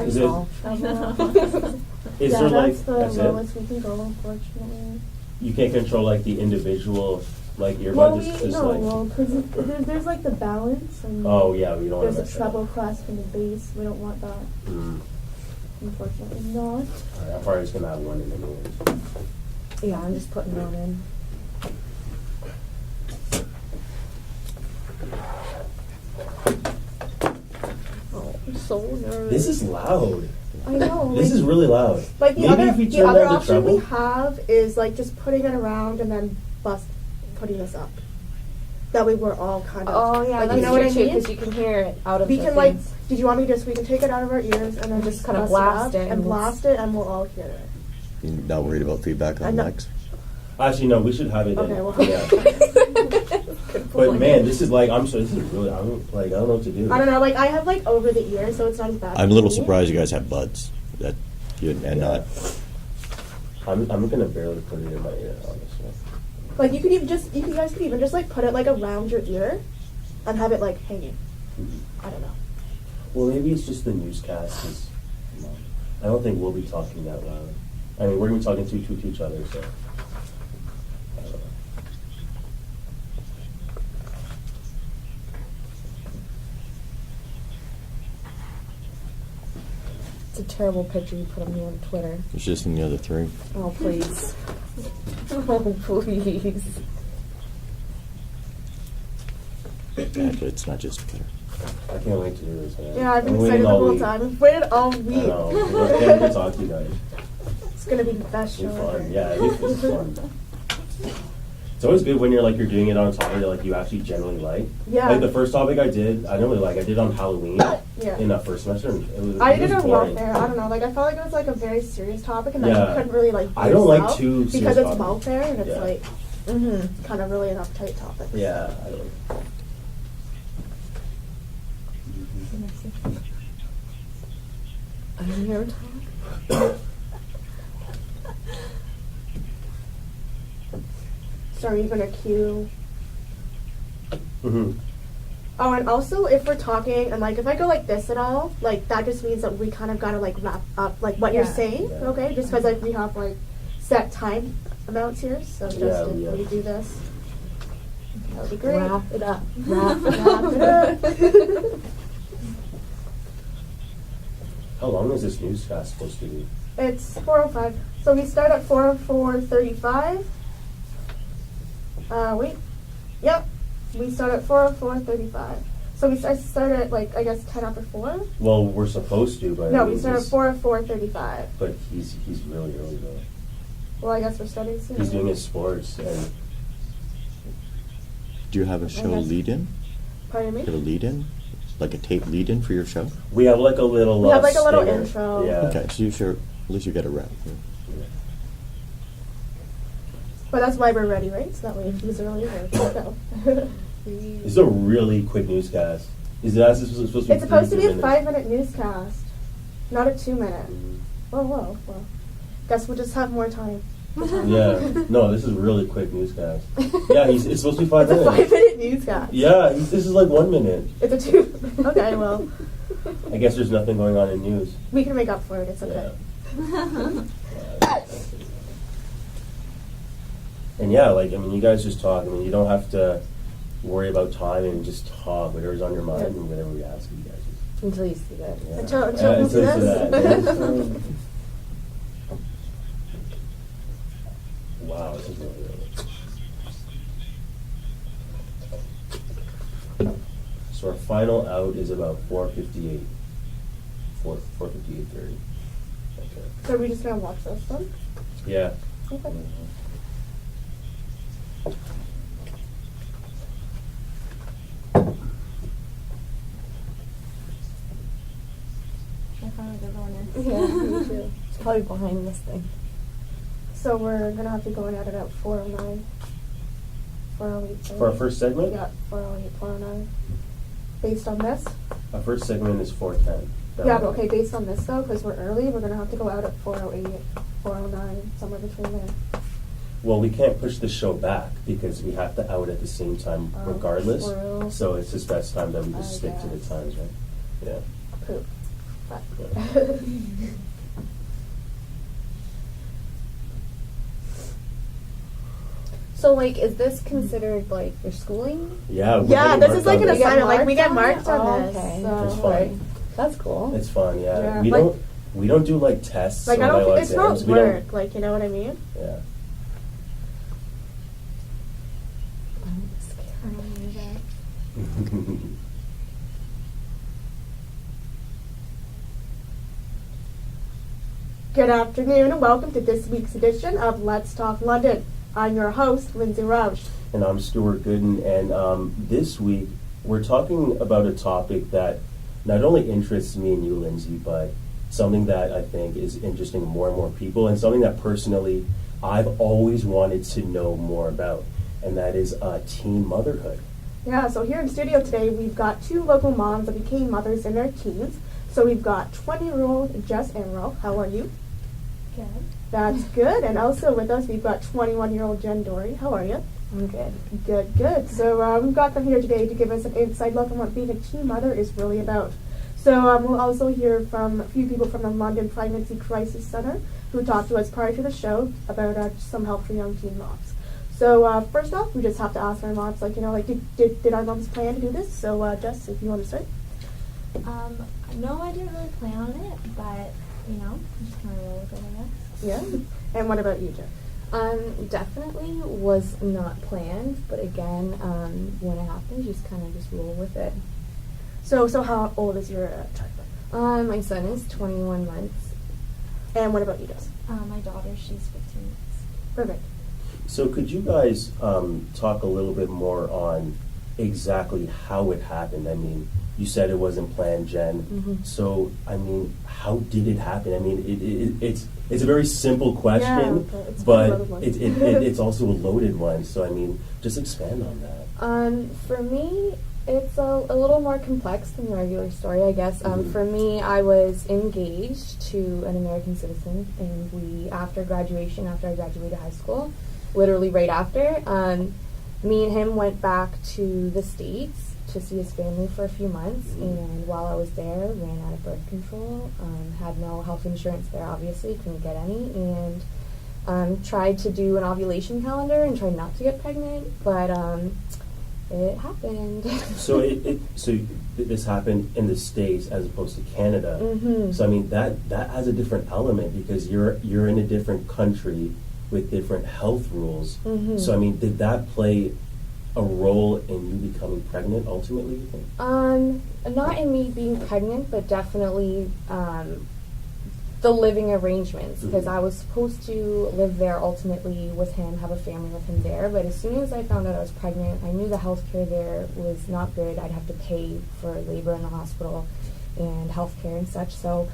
Is it? small. Is yeah, there like that's the that's lowest it? we can go, unfortunately. You can't control like the individual like earbud. Well, just because there's like the balance and Oh yeah, we don't want there's to a treble clasp and a bass. We don't want that. Unfortunately, not. Alright, I'm probably just gonna have one in anyways. Yeah, I'm just putting one in. Oh, I'm so nervous. This is loud. I know. This is really loud. Like the Maybe other, if we the turn other down the option we treble. have is like just putting it around and then putting this up. That way we're all kind of. Oh yeah, like, that's you know what I true mean? because you can hear it out of We the can like. things. Did you want me to just? We can take it out of our ears and then just kinda bust blast up it and and blast it, and we'll all hear it. You're not worried about feedback on know. mics? Actually, no, we should have it. Okay, in. well. Yeah. Good But point. man, this is like I'm sorry. This is really I don't know what to do. I don't know. Like I have like over the ear, so it's not as bad. I'm a for little me. surprised you guys have buds that and not. I'm gonna barely put it in my ear, honestly. Like you guys could even just like put it like around your ear, and have it like hanging. I don't know. Well, maybe it's just the newscast. 'Cause, I don't think we'll be talking that loud. I mean, we're gonna be talking to each other, so. I don't know. It's a terrible picture you put of me on Twitter. It's just in the other three. Oh please. Oh please. Actually, it's not just Twitter. I can't wait to do this, man. Yeah, I've been I'm excited waiting the all whole week. time. I've waited all I week. know. I can't wait to talk to you guys. It's gonna be the best It'll show be ever. fun. Yeah, it's fun. It's always good when you're doing it on a topic that like you actually generally like. Yeah. Like the first topic I did, I didn't really like. I did on Halloween Yeah. in that first semester, and I it did was on boring. welfare. I don't know. Like I felt like it was like a very serious topic, and that Yeah. you couldn't really like. I don't like yourself too because serious it's topics. welfare and it's Yeah. like kind of really an uptight topic. Yeah, I don't. I'm here to talk. So are you gonna cue? Mm-hmm. Oh, and also if we're talking and like if I go like this at all, like that just means that we kind of gotta like wrap up like what you're Yeah. saying, Yeah. okay? Just because like we have like set time amounts here, so just Yeah, if yeah. we do this, that would be great. Wrap it up. Wrap it up. How long is this newscast supposed to be? It's 4:05. So we start at 4:35. Wait. Yep. We start at 4:35. So we start at like I guess 10 after 4. Well, we're supposed to, but No, I we mean, start at this- 4:35. But he's really early though. Well, I guess we're starting soon. He's doing his sports, and Do you have a show guess. lead-in? Pardon me. You have a lead-in, like a tape lead-in for your show? we have like a little. We have like a little stinger. intro. Yeah. Okay, so you sure at least you get a rep. But that's why we're ready, right? So that way if he's early, we're go. This is a really quick newscast. Is that supposed to be? It's supposed to be a 3 5-minute newscast, not a 2-minute. minutes? Well. Guess we'll just have more time. Yeah. No, this is really quick newscast. Yeah, it's supposed to be 5 It's a minutes. 5-minute newscast. Yeah, this is like 1 minute. It's a 2. Okay, well, I guess there's nothing going on in news. we can make up for it. It's okay. Yeah. And yeah, like, I mean, you guys just talk. I mean, you don't have to worry about time and just talk whatever's on your mind and whatever we ask you guys. Until you see that. Yeah. Until Yeah, we see until you this. that. Wow, this is really early. So our final out is about 4:58. 4:58:30. Okay. So are we just gonna watch this then? Yeah. Okay. I found a good one. Yeah, me too. It's probably behind this thing. So we're gonna have to go in at it at 4:09. 4:08. For our first segment, Yeah, 4:08, 4:09. Based on this? our first segment is 4:10. Yeah, but okay, based on this though, because we're early, we're gonna have to go out at 4:08, 4:09, somewhere between there. Well, we can't push the show back because we have to out at the same time Oh, regardless. true. So it's just best time that we just I stick to the guess. times, right? Yeah. Poop. So, like, is this considered, like, your schooling? Yeah. we're Yeah, getting this marked is like on an this. assignment. Like we get marked marked on on this. it? Okay. So. It's fun. That's cool. It's fun, yeah. Yeah. We Like- don't do like tests. Like or I don't. final It's not exams. We don't- work. Like you know what I mean. Yeah. I'm scared. Good afternoon and welcome to this week's edition of Let's Talk London. I'm your host, Lindsay Roush. And I'm Stuart Gooden, and this week we're talking about a topic that not only interests me and you, Lindsay, but something that I think is interesting more and more people, and something that personally I've always wanted to know more about, and that is teen motherhood. Yeah, so here in studio today we've got two local moms that became mothers in their teens. So we've got 20-year-old Jess Enro. How are you? Good. That's good. And also with us we've got 21-year-old Jen Dorey. How are you? I'm good. Good, good. So we've got them here today to give us an inside look on what being a teen mother is really about. So we'll also hear from a few people from the London Pregnancy Crisis Center who talked to us prior to the show about some help for young teen moms. So first off, we just have to ask our moms, like, you know, like, did our moms plan to do this? So Jess, if you want to start. No, I didn't really plan on it, but, you know, I'm just kind of roll with it, I guess. Yeah. And what about you, Jen? Definitely was not planned, but again, when it happens, you just kind of just roll with it. So how old is your child? My son is 21 months. And what about you, Jess? My daughter, she's 15 months. Perfect. So could you guys talk a little bit more on exactly how it happened? I mean, you said it wasn't planned, Jen. Mhm. So, I mean, how did it happen? I mean, it's a very simple question, Yeah, it's a but loaded one. it's also a loaded one. So, I mean, just expand on that. For me, it's a little more complex than the regular story, I guess. Mhm. For me, I was engaged to an American citizen, and after I graduated high school, literally right after, me and him went back to the States to see his family for a few months, and while I was there, ran out of birth control, had no health insurance there, obviously, couldn't get any, and tried to do an ovulation calendar and tried not to get pregnant, but it happened. So this happened in the States as opposed to Canada. Mhm. So I mean that has a different element because you're in a different country with different health rules. Mhm. So I mean, did that play a role in you becoming pregnant ultimately, you think? Not in me being pregnant, but definitely the living arrangements, because I was supposed to live there ultimately with him, have a family with him there, but as soon as I found out I was pregnant, I knew the healthcare there was not good. I'd have to pay for labor in the hospital and healthcare and such, so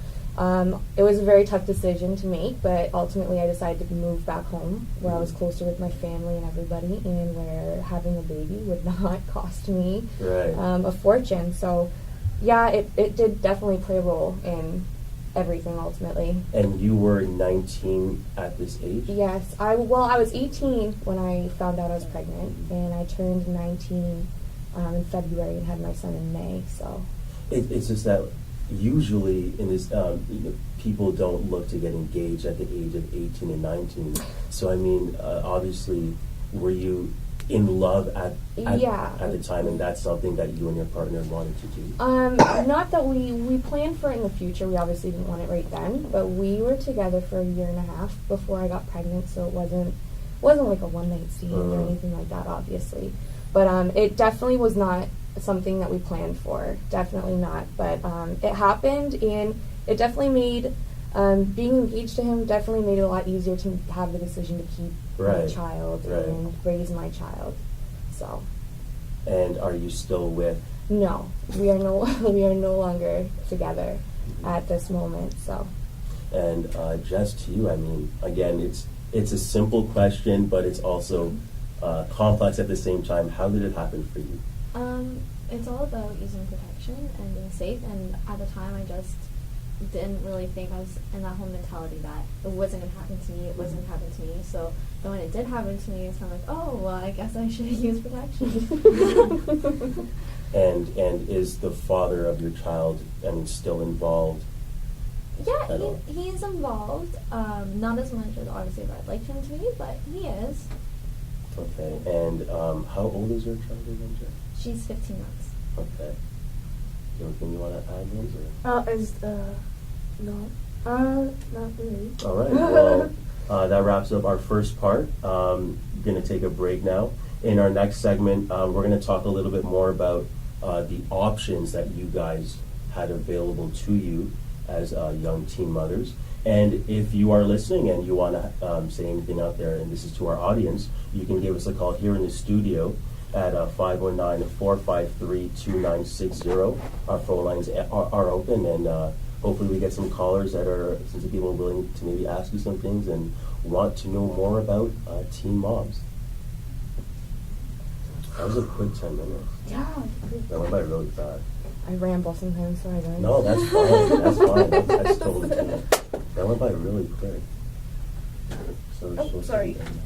it was a very tough decision to make, but ultimately I decided to move back home where I was closer with my family and everybody, and where having a baby would not cost me Right. a fortune. So yeah, it did definitely play a role in everything ultimately. And you were 19 at this age? Yes, I was 18 when I found out I was pregnant, and I turned 19 in February and had my son in May. So It's just that usually in this, people don't look to get engaged at the age of 18 and 19. So I mean, obviously, were you in love at the time, and that's something that you and your partner wanted to do? Not that we planned for it in the future. We obviously didn't want it right then, but we were together for a year and a half before I got pregnant, so it wasn't like a one night stand or anything like that, obviously. But it definitely was not something that we planned for. Definitely not. But it happened, and it definitely made being engaged to him definitely made it a lot easier to have the decision to keep my child and raise my child. So. And are you still with? No, we are no longer together at this moment. So. And just to you, I mean, again, it's a simple question, but it's also complex at the same time. How did it happen for you? It's all about using protection and being safe, and at the time I just didn't really think, I was in that whole mentality that it wasn't going to happen to me, so then when it did happen to me, it's kind of like, oh, well, I guess I should use protection. And is the father of your child, I mean, still involved Yeah, at all? he is involved. Not as much as obviously I'd like him to be, but he is. Okay, and how old is your child again, Jen? She's 15 months. Okay. Anything you want to add, Lindsay? No. Not really. All right. Well, that wraps up our first part. Going to take a break now. In our next segment, we're going to talk a little bit more about the options that you guys had available to you as young teen mothers. And if you are listening and you want to say anything out there, and this is to our audience, you can give us a call here in the studio at 519-453-2960. Our phone lines are open, and hopefully we get some callers that are, since people are willing to maybe ask you some things and want to know more about teen moms. That was a quick 10 minutes. Yeah. That went by really fast. I ramble sometimes, sorry guys. No, that's fine. That's fine. That's totally fine. That went by really quick. So we're supposed to sorry. be done.